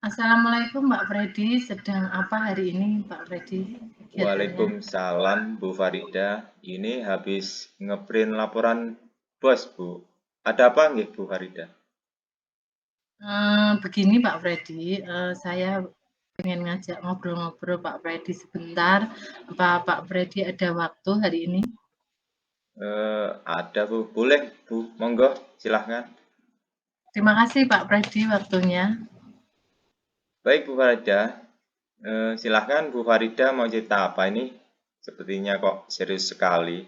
Assalamualaikum Mbak Freddy, sedang apa hari ini Mbak Freddy kegiatannya? Waalaikumsalam Bu Farida. Ini habis ngeprint laporan bos Bu. Ada apa nggih Bu Farida? Begini Pak Freddy, saya pengen ngajak ngobrol-ngobrol Pak Freddy sebentar. Apa Pak Freddy ada waktu hari ini? Ada Bu. Boleh Bu, monggo silahkan. Terima kasih Pak Freddy waktunya. Baik Bu Farida, silahkan Bu Farida mau cerita apa ini? Sepertinya kok serius sekali.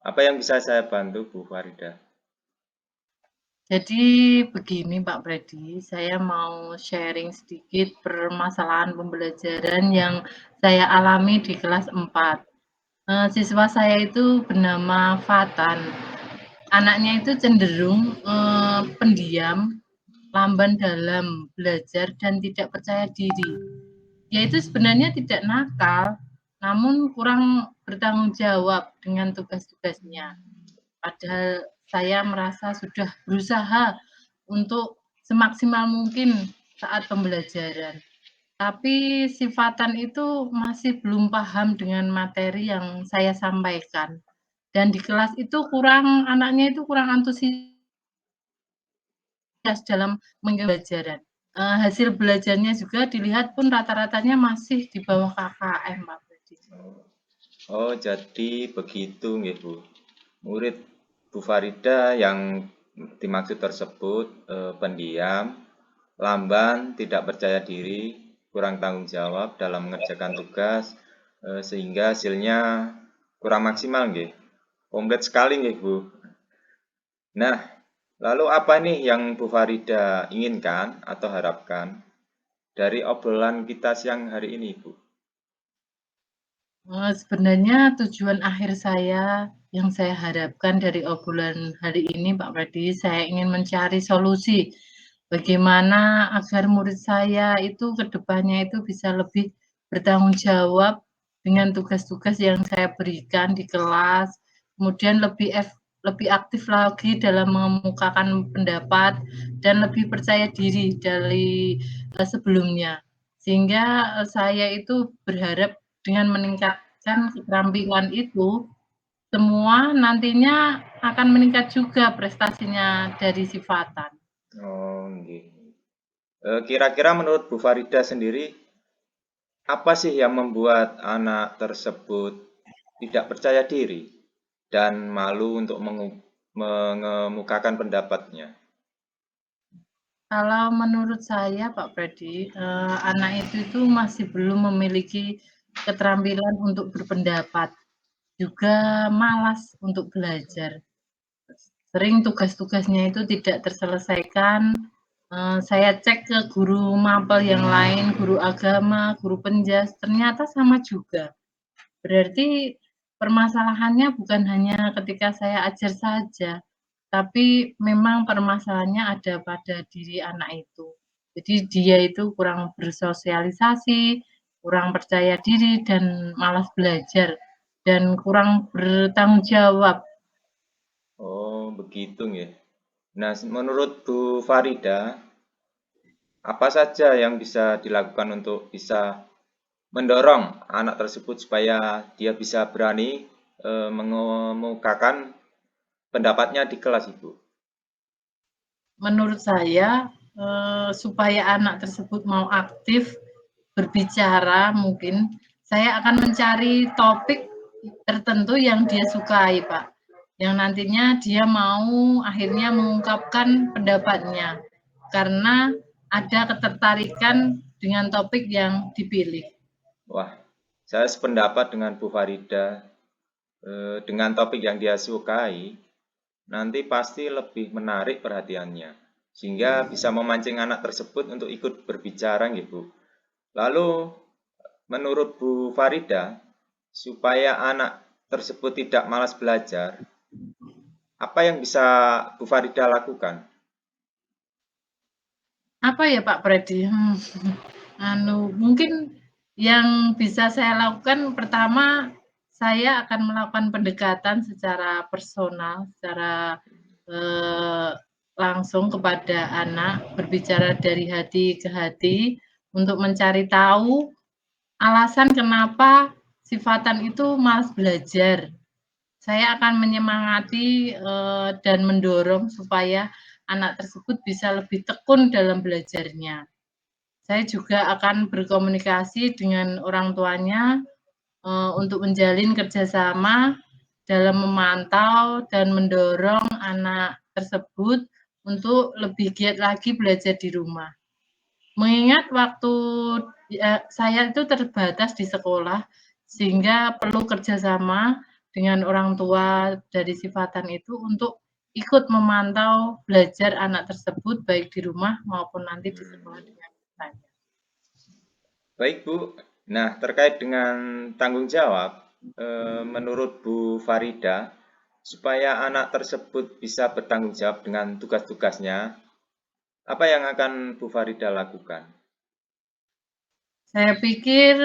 Apa yang bisa saya bantu Bu Farida? Jadi begini Pak Freddy, saya mau sharing sedikit permasalahan pembelajaran yang saya alami di kelas 4. Siswa saya itu bernama Fatan. Anaknya itu cenderung pendiam, lamban dalam belajar dan tidak percaya diri. Dia itu sebenarnya tidak nakal, namun kurang bertanggung jawab dengan tugas-tugasnya. Padahal saya merasa sudah berusaha untuk semaksimal mungkin saat pembelajaran. Tapi sifatan itu masih belum paham dengan materi yang saya sampaikan. Dan di kelas itu anaknya itu kurang antusias dalam mengikuti pembelajaran. Hasil belajarnya juga dilihat pun rata-ratanya masih di bawah KKM, Pak Freddy. Oh, jadi begitu nggih Bu. Murid Bu Farida yang dimaksud tersebut pendiam, lamban, tidak percaya diri, kurang tanggung jawab dalam mengerjakan tugas, sehingga hasilnya kurang maksimal nggih. Komplit sekali nggih Bu. Nah, lalu apa nih yang Bu Farida inginkan atau harapkan dari obrolan kita siang hari ini Bu? Sebenarnya tujuan akhir saya yang saya harapkan dari obrolan hari ini, Pak Freddy, saya ingin mencari solusi bagaimana agar murid saya itu ke depannya itu bisa lebih bertanggung jawab dengan tugas-tugas yang saya berikan di kelas, kemudian lebih aktif lagi dalam mengemukakan pendapat dan lebih percaya diri dari sebelumnya. Sehingga saya itu berharap dengan meningkatkan keterampilan itu, semua nantinya akan meningkat juga prestasinya dari si Fatan. Oh, nggih. Kira-kira menurut Bu Farida sendiri, apa sih yang membuat anak tersebut tidak percaya diri dan malu untuk mengemukakan pendapatnya? Kalau menurut saya Pak Freddy, anak itu masih belum memiliki keterampilan untuk berpendapat, juga malas untuk belajar. Sering tugas-tugasnya itu tidak terselesaikan. Saya cek ke guru mapel yang lain, guru agama, guru penjas, ternyata sama juga. Berarti permasalahannya bukan hanya ketika saya ajar saja, tapi memang permasalahannya ada pada diri anak itu. Jadi dia itu kurang bersosialisasi, kurang percaya diri, dan malas belajar, dan kurang bertanggung jawab. Oh, begitu nggih. Nah, menurut Bu Farida, apa saja yang bisa dilakukan untuk bisa mendorong anak tersebut supaya dia bisa berani mengemukakan pendapatnya di kelas Ibu? Menurut saya, supaya anak tersebut mau aktif berbicara, mungkin saya akan mencari topik tertentu yang dia sukai, Pak. Yang nantinya dia mau akhirnya mengungkapkan pendapatnya, karena ada ketertarikan dengan topik yang dipilih. Wah, saya sependapat dengan Bu Farida. Dengan topik yang dia sukai, nanti pasti lebih menarik perhatiannya, sehingga bisa memancing anak tersebut untuk ikut berbicara gitu. Lalu, menurut Bu Farida, supaya anak tersebut tidak malas belajar, apa yang bisa Bu Farida lakukan? Apa ya Pak Freddy? Mungkin yang bisa saya lakukan pertama, saya akan melakukan pendekatan secara personal, secara eh, langsung kepada anak, berbicara dari hati ke hati untuk mencari tahu alasan kenapa si Fatan itu malas belajar. Saya akan menyemangati, dan mendorong supaya anak tersebut bisa lebih tekun dalam belajarnya. Saya juga akan berkomunikasi dengan orang tuanya, untuk menjalin kerjasama dalam memantau dan mendorong anak tersebut untuk lebih giat lagi belajar di rumah. Mengingat waktu, saya itu terbatas di sekolah, sehingga perlu kerjasama dengan orang tua dari si Fatan itu untuk ikut memantau belajar anak tersebut baik di rumah maupun nanti di sekolah dengan saya. Baik Bu, nah terkait dengan tanggung jawab, menurut Bu Farida, supaya anak tersebut bisa bertanggung jawab dengan tugas-tugasnya, apa yang akan Bu Farida lakukan? Saya pikir,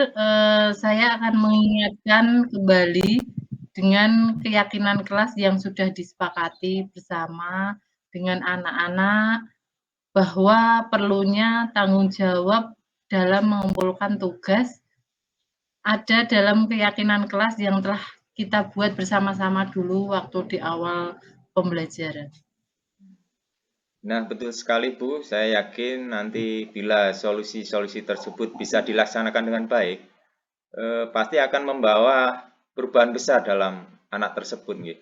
saya akan mengingatkan kembali dengan keyakinan kelas yang sudah disepakati bersama dengan anak-anak, bahwa perlunya tanggung jawab dalam mengumpulkan tugas ada dalam keyakinan kelas yang telah kita buat bersama-sama dulu waktu di awal pembelajaran. Nah, betul sekali Bu, saya yakin nanti bila solusi-solusi tersebut bisa dilaksanakan dengan baik, pasti akan membawa perubahan besar dalam anak tersebut. Nggih.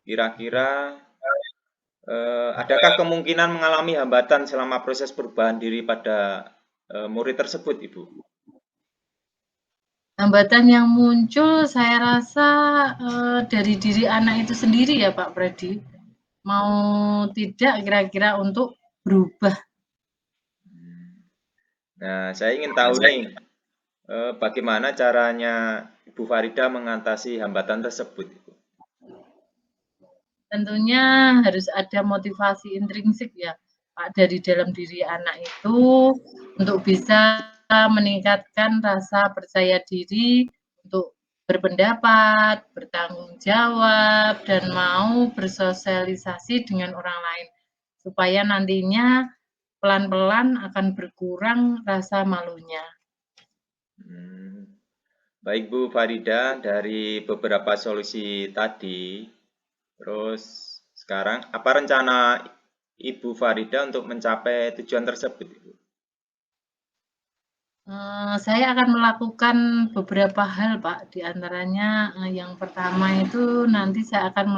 Kira-kira adakah kemungkinan mengalami hambatan selama proses perubahan diri pada murid tersebut, Ibu? Hambatan yang muncul saya rasa, dari diri anak itu sendiri ya Pak Freddy. Mau tidak kira-kira untuk berubah. Nah, saya ingin tahu nih, bagaimana caranya Ibu Farida mengatasi hambatan tersebut, Ibu? Tentunya harus ada motivasi intrinsik ya Pak, dari dalam diri anak itu untuk bisa meningkatkan rasa percaya diri untuk berpendapat, bertanggung jawab, dan mau bersosialisasi dengan orang lain. Supaya nantinya pelan-pelan akan berkurang rasa malunya. Baik Bu Farida, dari beberapa solusi tadi, terus sekarang apa rencana Ibu Farida untuk mencapai tujuan tersebut, Ibu? Saya akan melakukan beberapa hal, Pak. Di antaranya, yang pertama itu nanti saya akan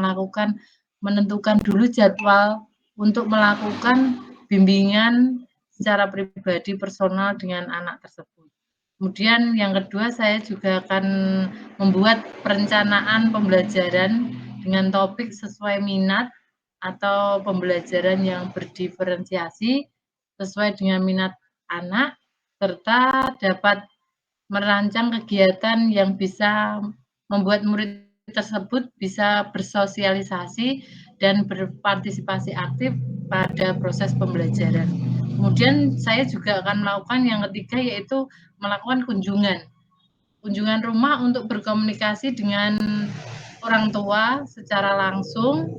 menentukan dulu jadwal untuk melakukan bimbingan secara pribadi personal dengan anak tersebut. Kemudian yang kedua, saya juga akan membuat perencanaan pembelajaran dengan topik sesuai minat atau pembelajaran yang berdiferensiasi sesuai dengan minat anak, serta dapat merancang kegiatan yang bisa membuat murid tersebut bisa bersosialisasi dan berpartisipasi aktif pada proses pembelajaran. Kemudian saya juga akan melakukan yang ketiga, yaitu melakukan kunjungan rumah untuk berkomunikasi dengan orang tua secara langsung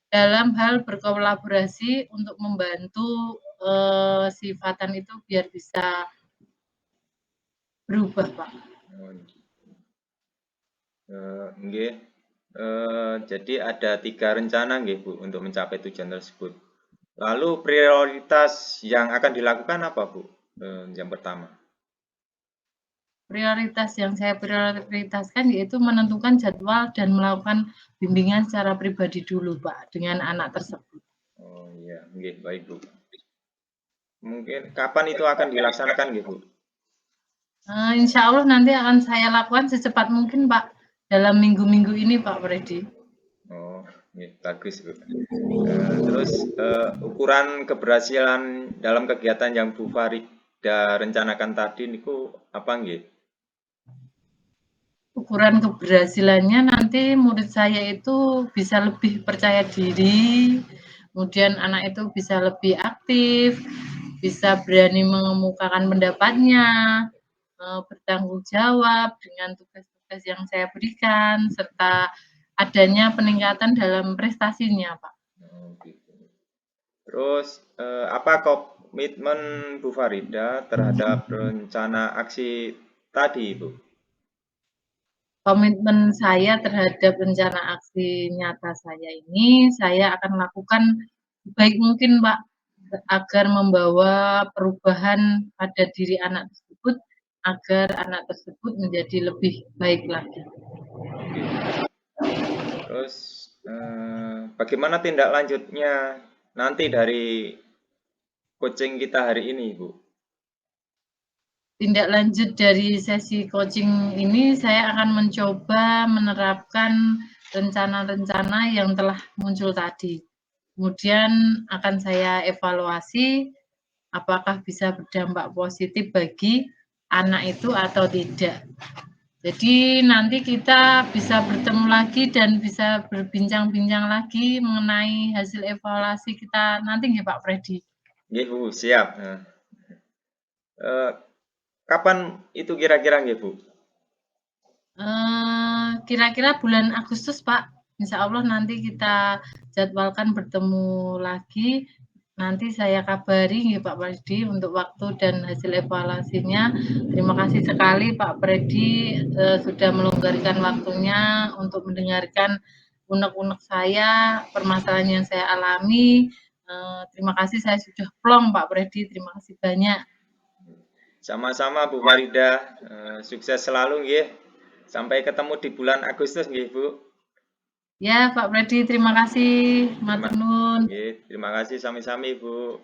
dalam hal berkolaborasi untuk membantu si Fatan itu biar bisa berubah, Pak. Nggih. Jadi ada 3 rencana nggih Bu untuk mencapai tujuan tersebut. Lalu prioritas yang akan dilakukan apa Bu? Yang pertama. Prioritas yang saya prioritaskan yaitu menentukan jadwal dan melakukan bimbingan secara pribadi dulu, Pak, dengan anak tersebut. Oh iya, nggih, baik Bu. Mungkin kapan itu akan dilaksanakan nggih Bu? Insya Allah nanti akan saya lakukan secepat mungkin, Pak, dalam minggu-minggu ini, Pak Freddy. Oh, nggih, bagus Bu. Terus ukuran keberhasilan dalam kegiatan yang Bu Farida rencanakan tadi niku apa nggih? Ukuran keberhasilannya nanti murid saya itu bisa lebih percaya diri, kemudian anak itu bisa lebih aktif, bisa berani mengemukakan pendapatnya, bertanggung jawab dengan tugas-tugas yang saya berikan, serta adanya peningkatan dalam prestasinya, Pak. Terus apa komitmen Bu Farida terhadap rencana aksi tadi, Bu? Komitmen saya terhadap rencana aksi nyata saya ini, saya akan lakukan sebaik mungkin, Pak, agar membawa perubahan pada diri anak tersebut, agar anak tersebut menjadi lebih baik lagi. Oke. Terus bagaimana tindak lanjutnya nanti dari coaching kita hari ini, Bu? Tindak lanjut dari sesi coaching ini, saya akan mencoba menerapkan rencana-rencana yang telah muncul tadi. Kemudian akan saya evaluasi apakah bisa berdampak positif bagi anak itu atau tidak. Jadi nanti kita bisa bertemu lagi dan bisa berbincang-bincang lagi mengenai hasil evaluasi kita nanti nggih Pak Freddy. Nggih, Bu, siap. Eh, kapan itu kira-kira nggih, Bu? Kira-kira bulan Agustus, Pak. Insya Allah nanti kita jadwalkan bertemu lagi. Nanti saya kabari nggih Pak Freddy untuk waktu dan hasil evaluasinya. Terima kasih sekali Pak Freddy sudah melonggarkan waktunya untuk mendengarkan unek-unek saya, permasalahan yang saya alami. Terima kasih saya sudah plong Pak Freddy. Terima kasih banyak. Sama-sama Bu Farida, sukses selalu nggih. Sampai ketemu di bulan Agustus nggih, Bu. Ya Pak Freddy, terima kasih. Terima Matur nuwun. nggih, terima kasih sami-sami, Bu.